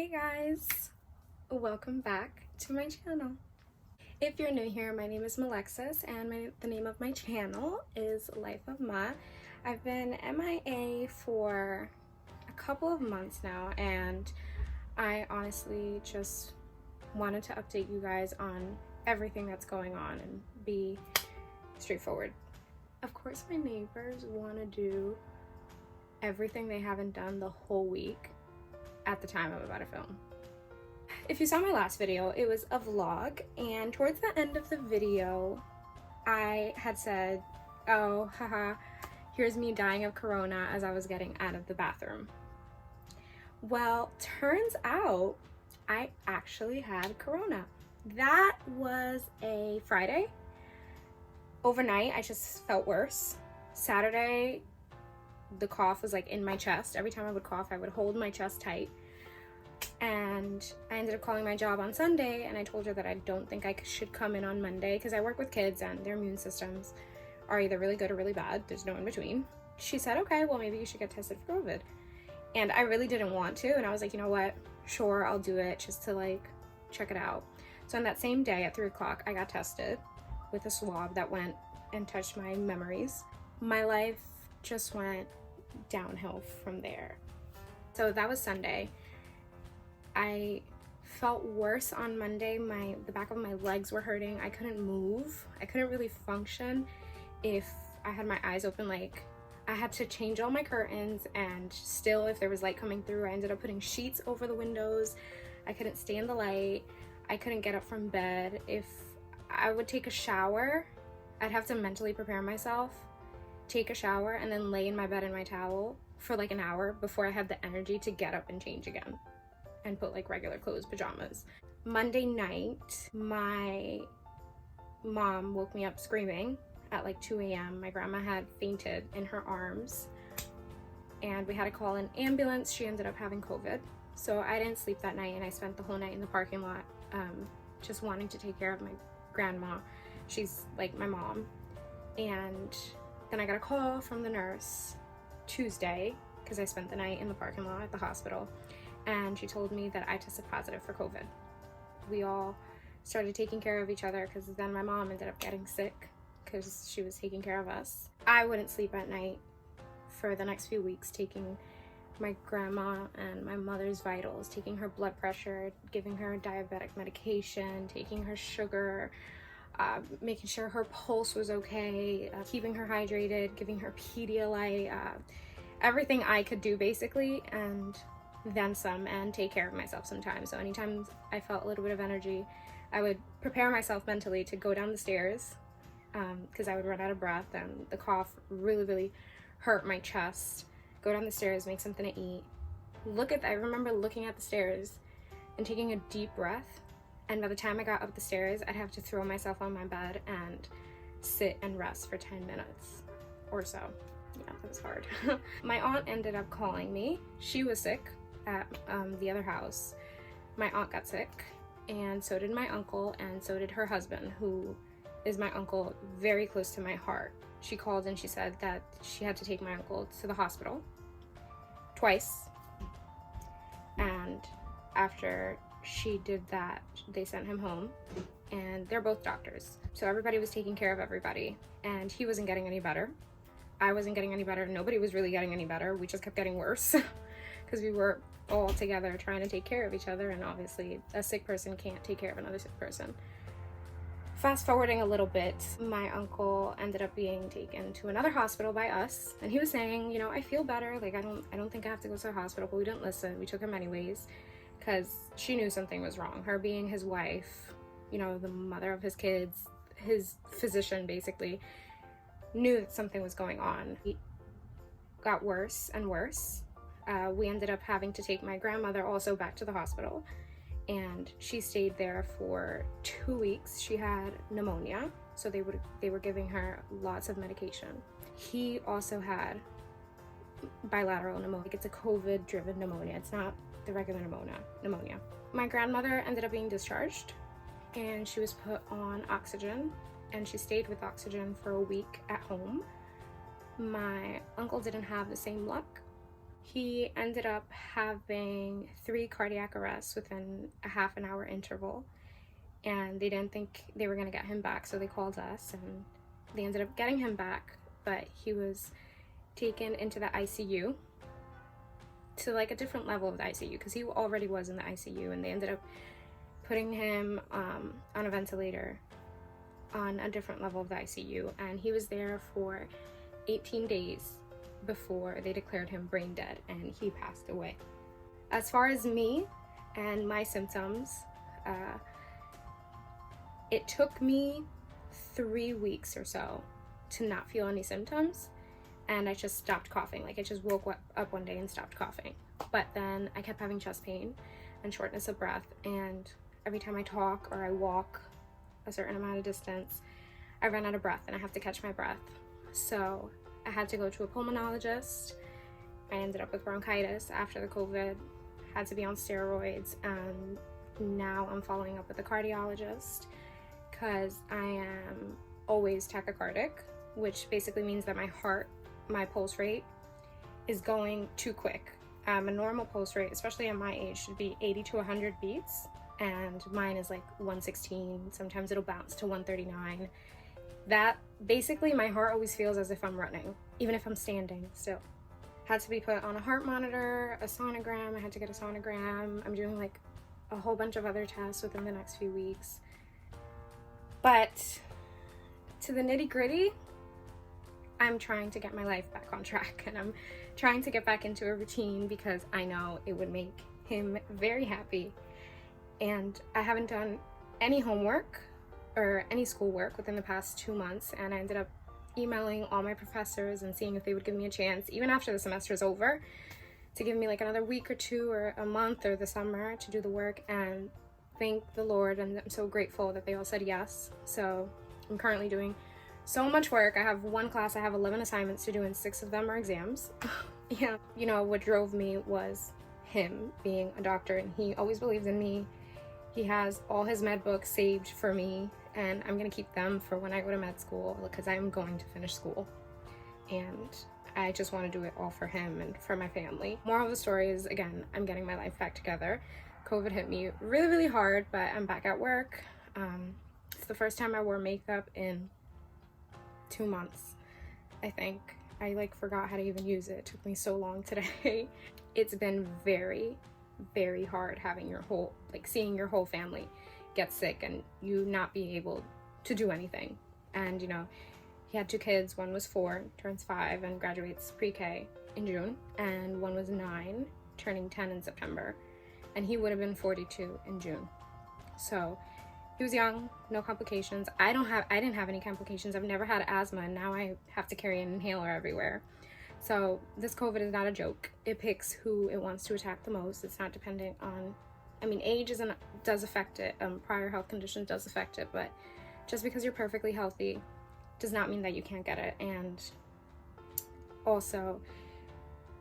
Hey guys, welcome back to my channel. If you're new here, my name is Malexis and the name of my channel is Life of Ma. I've been MIA for a couple of months now and I honestly just wanted to update you guys on everything that's going on and be straightforward. Of course my neighbors want to do everything they haven't done the whole week at the time I'm about to film. If you saw my last video, it was a vlog, and towards the end of the video, I had said, oh, haha, here's me dying of corona as I was getting out of the bathroom. Well, turns out I actually had corona. That was a Friday. Overnight, I just felt worse. Saturday, the cough was like in my chest. Every time I would cough, I would hold my chest tight. And I ended up calling my job on Sunday and I told her that I don't think I should come in on Monday because I work with kids and their immune systems are either really good or really bad. There's no in between. She said, okay, well maybe you should get tested for COVID. And I really didn't want to, and I was like, you know what? Sure, I'll do it just to like check it out. So on that same day at 3 o'clock, I got tested with a swab that went and touched my memories. My life just went downhill from there. So that was Sunday. I felt worse on Monday. The back of my legs were hurting. I couldn't move. I couldn't really function if I had my eyes open. Like, I had to change all my curtains, and still if there was light coming through, I ended up putting sheets over the windows. I couldn't stand the light. I couldn't get up from bed. If I would take a shower, I'd have to mentally prepare myself, take a shower, and then lay in my bed in my towel for like an hour before I had the energy to get up and change again and put like regular clothes, pajamas. Monday night, my mom woke me up screaming at like 2 a.m. My grandma had fainted in her arms and we had to call an ambulance. She ended up having COVID. So I didn't sleep that night and I spent the whole night in the parking lot just wanting to take care of my grandma. She's like my mom. And then I got a call from the nurse Tuesday because I spent the night in the parking lot at the hospital, and she told me that I tested positive for COVID. We all started taking care of each other because then my mom ended up getting sick because she was taking care of us. I wouldn't sleep at night for the next few weeks, taking my grandma and my mother's vitals, taking her blood pressure, giving her diabetic medication, taking her sugar, making sure her pulse was okay, keeping her hydrated, giving her Pedialyte, everything I could do basically, and then some, and take care of myself sometimes. So anytime I felt a little bit of energy, I would prepare myself mentally to go down the stairs because I would run out of breath and the cough really hurt my chest. Go down the stairs, make something to eat. I remember looking at the stairs and taking a deep breath, and by the time I got up the stairs, I'd have to throw myself on my bed and sit and rest for 10 minutes or so. Yeah, that was hard. My aunt ended up calling me. She was sick at the other house. My aunt got sick, and so did my uncle, and so did her husband, who is my uncle, very close to my heart. She called and she said that she had to take my uncle to the hospital twice, and after she did that, they sent him home, and they're both doctors. So everybody was taking care of everybody, and he wasn't getting any better. I wasn't getting any better. Nobody was really getting any better. We just kept getting worse because we were all together trying to take care of each other, and obviously a sick person can't take care of another sick person. Fast forwarding a little bit, my uncle ended up being taken to another hospital by us, and he was saying, you know, I feel better, like I don't think I have to go to the hospital, but we didn't listen. We took him anyways because she knew something was wrong. Her being his wife, you know, the mother of his kids, his physician basically, knew that something was going on. He got worse and worse. We ended up having to take my grandmother also back to the hospital, and she stayed there for 2 weeks. She had pneumonia, so they were giving her lots of medication. He also had bilateral pneumonia. It's a COVID-driven pneumonia. It's not the regular pneumonia. My grandmother ended up being discharged, and she was put on oxygen, and she stayed with oxygen for a week at home. My uncle didn't have the same luck. He ended up having 3 cardiac arrests within a half an hour interval, and they didn't think they were going to get him back, so they called us and they ended up getting him back. But he was taken into the ICU, to like a different level of the ICU, because he already was in the ICU, and they ended up putting him on a ventilator on a different level of the ICU, and he was there for 18 days before they declared him brain dead, and he passed away. As far as me and my symptoms, it took me 3 weeks or so to not feel any symptoms, and I just stopped coughing. Like, I just woke up one day and stopped coughing. But then I kept having chest pain and shortness of breath, and every time I talk or I walk a certain amount of distance, I run out of breath and I have to catch my breath. So I had to go to a pulmonologist. I ended up with bronchitis after the COVID, had to be on steroids, and now I'm following up with a cardiologist because I am always tachycardic, which basically means that my pulse rate is going too quick. A normal pulse rate, especially at my age, should be 80 to 100 beats, and mine is like 116. Sometimes it'll bounce to 139. That basically, my heart always feels as if I'm running, even if I'm standing still. Had to be put on a heart monitor, a sonogram. I had to get a sonogram. I'm doing like a whole bunch of other tests within the next few weeks. But to the nitty-gritty, I'm trying to get my life back on track, and I'm trying to get back into a routine because I know it would make him very happy. And I haven't done any homework or any schoolwork within the past 2 months, and I ended up emailing all my professors and seeing if they would give me a chance, even after the semester is over, to give me like another week or 2 or a month or the summer to do the work. And thank the Lord, and I'm so grateful that they all said yes. So I'm currently doing so much work. I have one class, I have 11 assignments to do, and 6 of them are exams. Yeah, you know, what drove me was him being a doctor, and he always believes in me. He has all his med books saved for me, and I'm gonna keep them for when I go to med school, because I'm going to finish school, and I just want to do it all for him and for my family. Moral of the story is, again, I'm getting my life back together. COVID hit me really, really hard, but I'm back at work. It's the first time I wore makeup in 2 months, I think. I like forgot how to even use it. It took me so long today. It's been very, very hard having seeing your whole family get sick and you not being able to do anything. And you know, he had 2 kids. One was 4, turns 5 and graduates pre-K in June, and one was 9, turning 10 in September, and he would have been 42 in June. So he was young, no complications. I didn't have any complications. I've never had asthma, and now I have to carry an inhaler everywhere. So this COVID is not a joke. It picks who it wants to attack the most. It's not dependent on, age does affect it. Prior health conditions does affect it, but just because you're perfectly healthy does not mean that you can't get it. And also,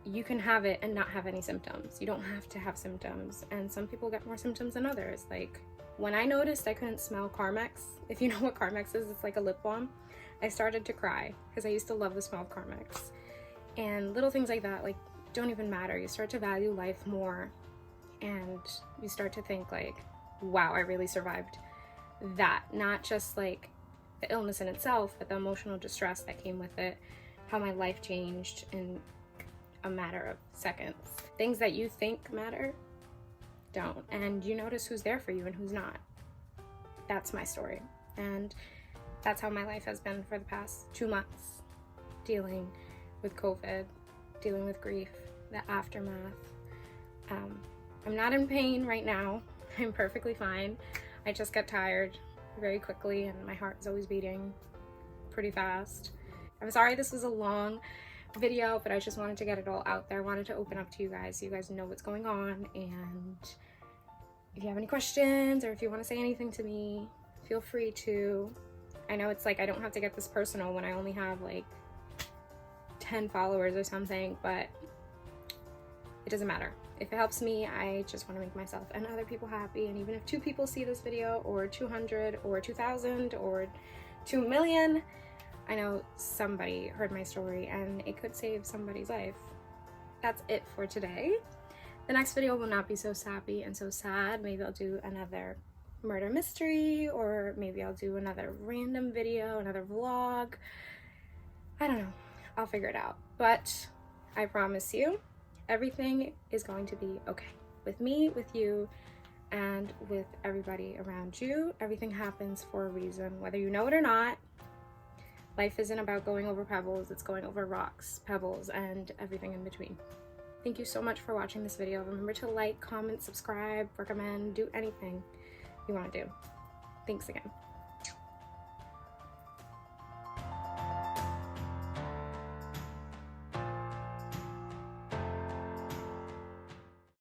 you can have it and not have any symptoms. You don't have to have symptoms, and some people get more symptoms than others. Like, when I noticed I couldn't smell Carmex, if you know what Carmex is, it's like a lip balm, I started to cry because I used to love the smell of Carmex. And little things like that, like, don't even matter. You start to value life more, and you start to think like, wow, I really survived that. Not just like the illness in itself, but the emotional distress that came with it, how my life changed in a matter of seconds. Things that you think matter don't, and you notice who's there for you and who's not. That's my story, and that's how my life has been for the past 2 months, dealing with COVID, dealing with grief, the aftermath. I'm not in pain right now. I'm perfectly fine. I just get tired very quickly, and my heart is always beating pretty fast. I'm sorry this was a long video, but I just wanted to get it all out there. I wanted to open up to you guys so you guys know what's going on, and if you have any questions or if you want to say anything to me, feel free to. I know it's like I don't have to get this personal when I only have like 10 followers or something, but it doesn't matter. If it helps me, I just want to make myself and other people happy. And even if 2 people see this video, or 200 or 2,000 or 2 million, I know somebody heard my story and it could save somebody's life. that's it for today. The next video will not be so sappy and so sad. Maybe I'll do another murder mystery, or maybe I'll do another random video, another vlog. I don't know. I'll figure it out. But I promise you, everything is going to be okay. With me, with you, and with everybody around you. Everything happens for a reason, whether you know it or not. Life isn't about going over pebbles, it's going over rocks, pebbles, and everything in between. Thank you so much for watching this video. Remember to like, comment, subscribe, recommend, do anything you want to do. Thanks again.